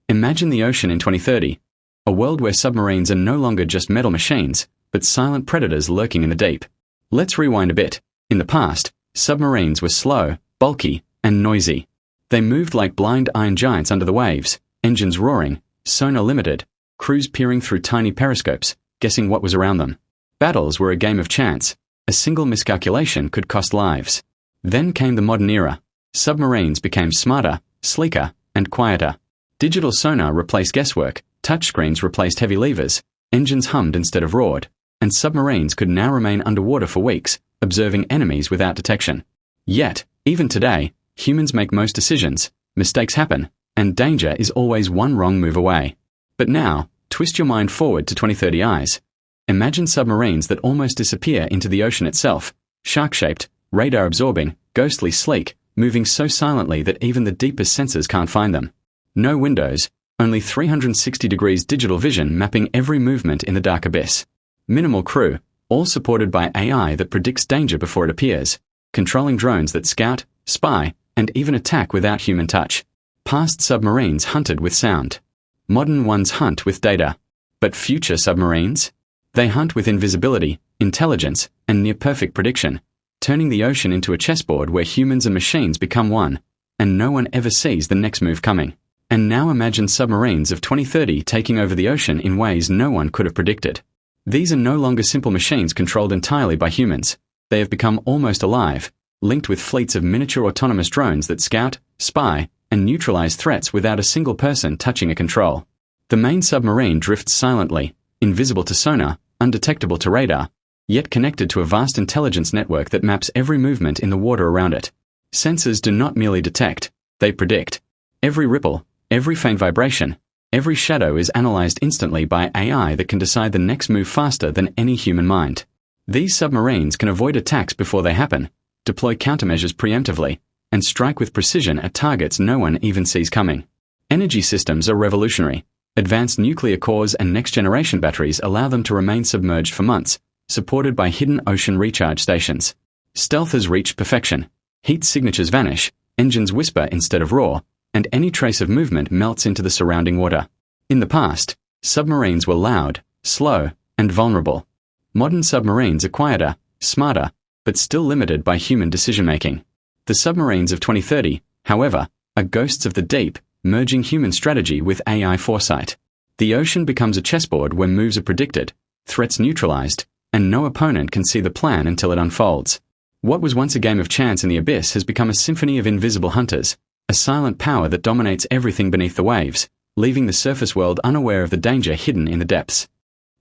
Imagine the ocean in 2030, a world where submarines are no longer just metal machines, but silent predators lurking in the deep. Let's rewind a bit. In the past, submarines were slow, bulky, and noisy. They moved like blind iron giants under the waves, engines roaring, sonar limited, crews peering through tiny periscopes, guessing what was around them. Battles were a game of chance. A single miscalculation could cost lives. Then came the modern era. Submarines became smarter, sleeker, and quieter. Digital sonar replaced guesswork, touchscreens replaced heavy levers, engines hummed instead of roared, and submarines could now remain underwater for weeks, observing enemies without detection. Yet, even today, humans make most decisions, mistakes happen, and danger is always one wrong move away. But now, twist your mind forward to 2030 eyes. Imagine submarines that almost disappear into the ocean itself, shark-shaped, radar-absorbing, ghostly sleek, moving so silently that even the deepest sensors can't find them. No windows, only 360 degrees digital vision mapping every movement in the dark abyss. Minimal crew, all supported by AI that predicts danger before it appears, controlling drones that scout, spy, and even attack without human touch. Past submarines hunted with sound. Modern ones hunt with data. But future submarines? They hunt with invisibility, intelligence, and near-perfect prediction, turning the ocean into a chessboard where humans and machines become one, and no one ever sees the next move coming. And now imagine submarines of 2030 taking over the ocean in ways no one could have predicted. These are no longer simple machines controlled entirely by humans. They have become almost alive, linked with fleets of miniature autonomous drones that scout, spy, and neutralize threats without a single person touching a control. The main submarine drifts silently, invisible to sonar, undetectable to radar, yet connected to a vast intelligence network that maps every movement in the water around it. Sensors do not merely detect, they predict. Every ripple, every faint vibration, every shadow is analyzed instantly by AI that can decide the next move faster than any human mind. These submarines can avoid attacks before they happen, deploy countermeasures preemptively, and strike with precision at targets no one even sees coming. Energy systems are revolutionary. Advanced nuclear cores and next-generation batteries allow them to remain submerged for months, supported by hidden ocean recharge stations. Stealth has reached perfection. Heat signatures vanish, engines whisper instead of roar, and any trace of movement melts into the surrounding water. In the past, submarines were loud, slow, and vulnerable. Modern submarines are quieter, smarter, but still limited by human decision-making. The submarines of 2030, however, are ghosts of the deep, merging human strategy with AI foresight. The ocean becomes a chessboard where moves are predicted, threats neutralized, and no opponent can see the plan until it unfolds. What was once a game of chance in the abyss has become a symphony of invisible hunters, a silent power that dominates everything beneath the waves, leaving the surface world unaware of the danger hidden in the depths.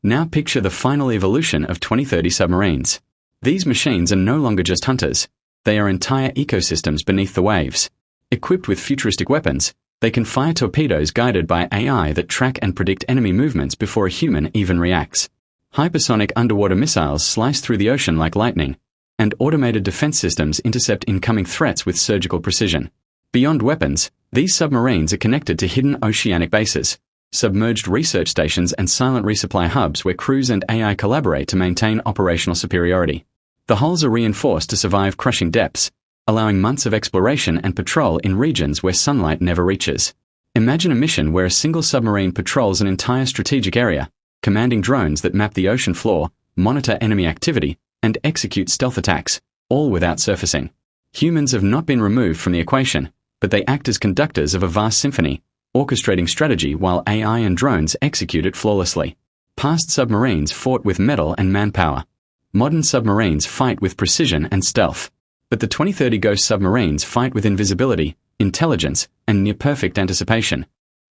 Now picture the final evolution of 2030 submarines. These machines are no longer just hunters. They are entire ecosystems beneath the waves. Equipped with futuristic weapons, they can fire torpedoes guided by AI that track and predict enemy movements before a human even reacts. Hypersonic underwater missiles slice through the ocean like lightning, and automated defense systems intercept incoming threats with surgical precision. Beyond weapons, these submarines are connected to hidden oceanic bases, submerged research stations and silent resupply hubs where crews and AI collaborate to maintain operational superiority. The hulls are reinforced to survive crushing depths, allowing months of exploration and patrol in regions where sunlight never reaches. Imagine a mission where a single submarine patrols an entire strategic area, commanding drones that map the ocean floor, monitor enemy activity, and execute stealth attacks, all without surfacing. Humans have not been removed from the equation, but they act as conductors of a vast symphony, orchestrating strategy while AI and drones execute it flawlessly. Past submarines fought with metal and manpower. Modern submarines fight with precision and stealth. But the 2030 Ghost submarines fight with invisibility, intelligence, and near-perfect anticipation,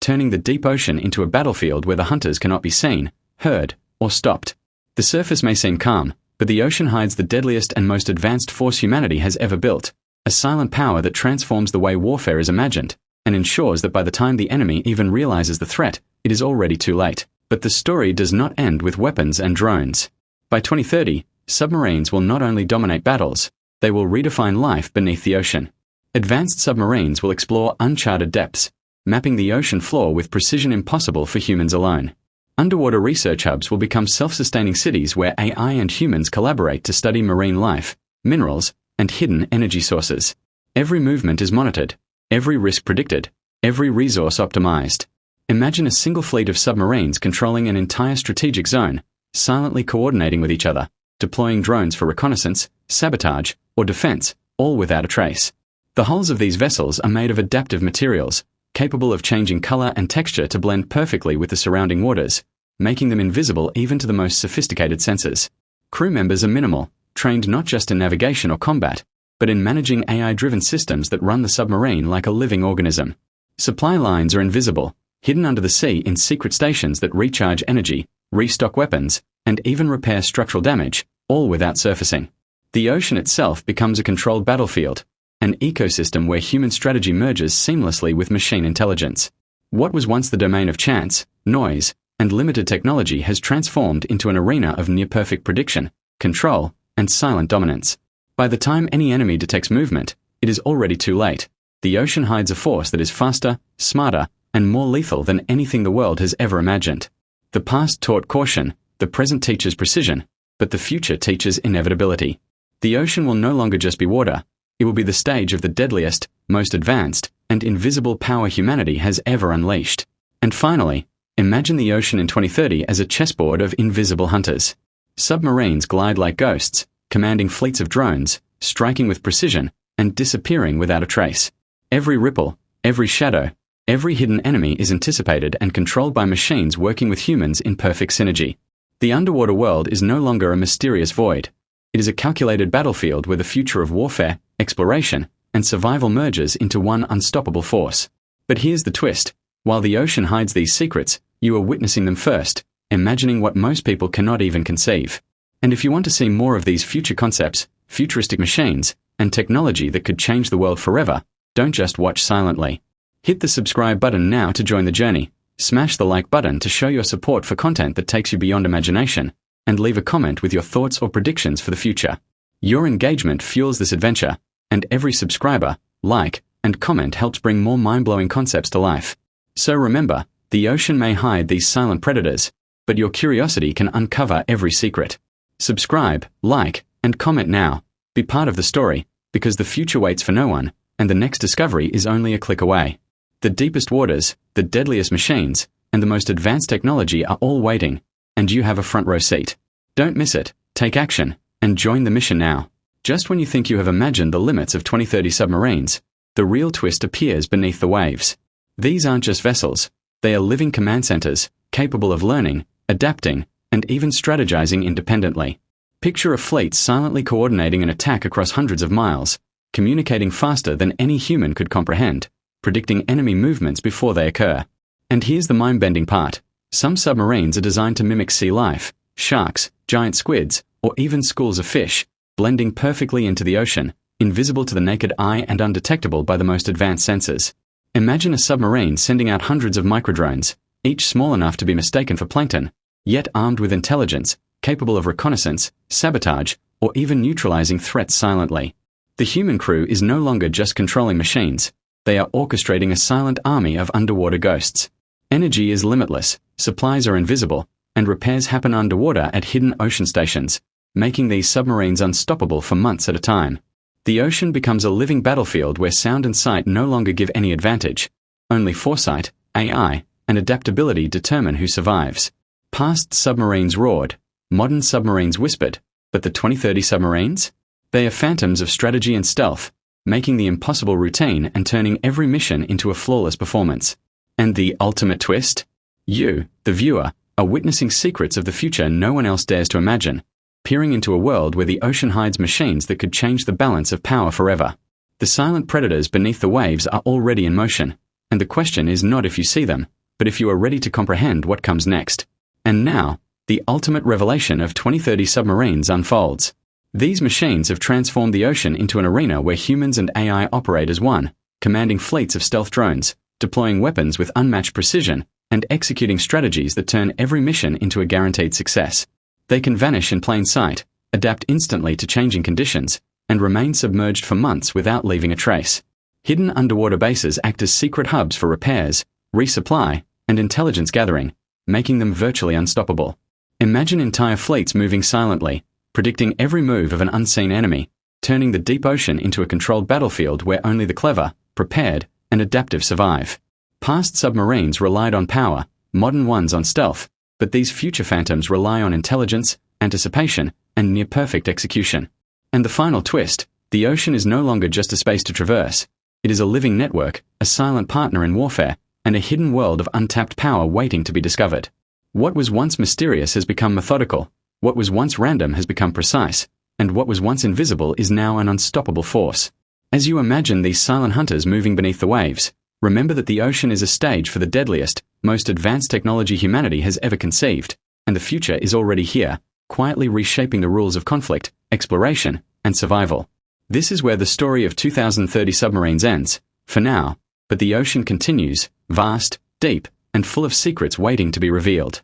turning the deep ocean into a battlefield where the hunters cannot be seen, heard, or stopped. The surface may seem calm, but the ocean hides the deadliest and most advanced force humanity has ever built, a silent power that transforms the way warfare is imagined, and ensures that by the time the enemy even realizes the threat, it is already too late. But the story does not end with weapons and drones. By 2030, submarines will not only dominate battles, they will redefine life beneath the ocean. Advanced submarines will explore uncharted depths, mapping the ocean floor with precision impossible for humans alone. Underwater research hubs will become self-sustaining cities where AI and humans collaborate to study marine life, minerals, and hidden energy sources. Every movement is monitored, every risk predicted, every resource optimized. Imagine a single fleet of submarines controlling an entire strategic zone, silently coordinating with each other, deploying drones for reconnaissance, sabotage, or defense, all without a trace. The hulls of these vessels are made of adaptive materials, capable of changing color and texture to blend perfectly with the surrounding waters, making them invisible even to the most sophisticated sensors. Crew members are minimal, trained not just in navigation or combat, but in managing AI-driven systems that run the submarine like a living organism. Supply lines are invisible, hidden under the sea in secret stations that recharge energy, restock weapons, and even repair structural damage, all without surfacing. The ocean itself becomes a controlled battlefield, an ecosystem where human strategy merges seamlessly with machine intelligence. What was once the domain of chance, noise, and limited technology has transformed into an arena of near-perfect prediction, control, and silent dominance. By the time any enemy detects movement, it is already too late. The ocean hides a force that is faster, smarter, and more lethal than anything the world has ever imagined. The past taught caution, the present teaches precision, but the future teaches inevitability. The ocean will no longer just be water. It will be the stage of the deadliest, most advanced, and invisible power humanity has ever unleashed. And finally, imagine the ocean in 2030 as a chessboard of invisible hunters. Submarines glide like ghosts, commanding fleets of drones, striking with precision, and disappearing without a trace. Every ripple, every shadow, every hidden enemy is anticipated and controlled by machines working with humans in perfect synergy. The underwater world is no longer a mysterious void. It is a calculated battlefield where the future of warfare, exploration, and survival merges into one unstoppable force. But here's the twist. While the ocean hides these secrets, you are witnessing them first, imagining what most people cannot even conceive. And if you want to see more of these future concepts, futuristic machines, and technology that could change the world forever, don't just watch silently. Hit the subscribe button now to join the journey. Smash the like button to show your support for content that takes you beyond imagination, and leave a comment with your thoughts or predictions for the future. Your engagement fuels this adventure, and every subscriber, like, and comment helps bring more mind-blowing concepts to life. So remember, the ocean may hide these silent predators, but your curiosity can uncover every secret. Subscribe, like, and comment now. Be part of the story, because the future waits for no one, and the next discovery is only a click away. The deepest waters, the deadliest machines, and the most advanced technology are all waiting, and you have a front row seat. Don't miss it, take action, and join the mission now. Just when you think you have imagined the limits of 2030 submarines, the real twist appears beneath the waves. These aren't just vessels, they are living command centers, capable of learning, adapting, and even strategizing independently. Picture a fleet silently coordinating an attack across hundreds of miles, communicating faster than any human could comprehend, predicting enemy movements before they occur. And here's the mind-bending part. Some submarines are designed to mimic sea life, sharks, giant squids, or even schools of fish, blending perfectly into the ocean, invisible to the naked eye and undetectable by the most advanced sensors. Imagine a submarine sending out hundreds of microdrones, each small enough to be mistaken for plankton, yet armed with intelligence, capable of reconnaissance, sabotage, or even neutralizing threats silently. The human crew is no longer just controlling machines. They are orchestrating a silent army of underwater ghosts. Energy is limitless, supplies are invisible, and repairs happen underwater at hidden ocean stations, making these submarines unstoppable for months at a time. The ocean becomes a living battlefield where sound and sight no longer give any advantage. Only foresight, AI, and adaptability determine who survives. Past submarines roared, modern submarines whispered, but the 2030 submarines? They are phantoms of strategy and stealth, making the impossible routine and turning every mission into a flawless performance. And the ultimate twist? You, the viewer, are witnessing secrets of the future no one else dares to imagine, peering into a world where the ocean hides machines that could change the balance of power forever. The silent predators beneath the waves are already in motion, and the question is not if you see them, but if you are ready to comprehend what comes next. And now, the ultimate revelation of 2030 submarines unfolds. These machines have transformed the ocean into an arena where humans and AI operate as one, commanding fleets of stealth drones, deploying weapons with unmatched precision, and executing strategies that turn every mission into a guaranteed success. They can vanish in plain sight, adapt instantly to changing conditions, and remain submerged for months without leaving a trace. Hidden underwater bases act as secret hubs for repairs, resupply, and intelligence gathering, making them virtually unstoppable. Imagine entire fleets moving silently, predicting every move of an unseen enemy, turning the deep ocean into a controlled battlefield where only the clever, prepared, and adaptive survive. Past submarines relied on power, modern ones on stealth, but these future phantoms rely on intelligence, anticipation, and near-perfect execution. And the final twist, the ocean is no longer just a space to traverse. It is a living network, a silent partner in warfare, and a hidden world of untapped power waiting to be discovered. What was once mysterious has become methodical, what was once random has become precise, and what was once invisible is now an unstoppable force. As you imagine these silent hunters moving beneath the waves, remember that the ocean is a stage for the deadliest, most advanced technology humanity has ever conceived, and the future is already here, quietly reshaping the rules of conflict, exploration, and survival. This is where the story of 2030 submarines ends, for now, but the ocean continues, vast, deep, and full of secrets waiting to be revealed.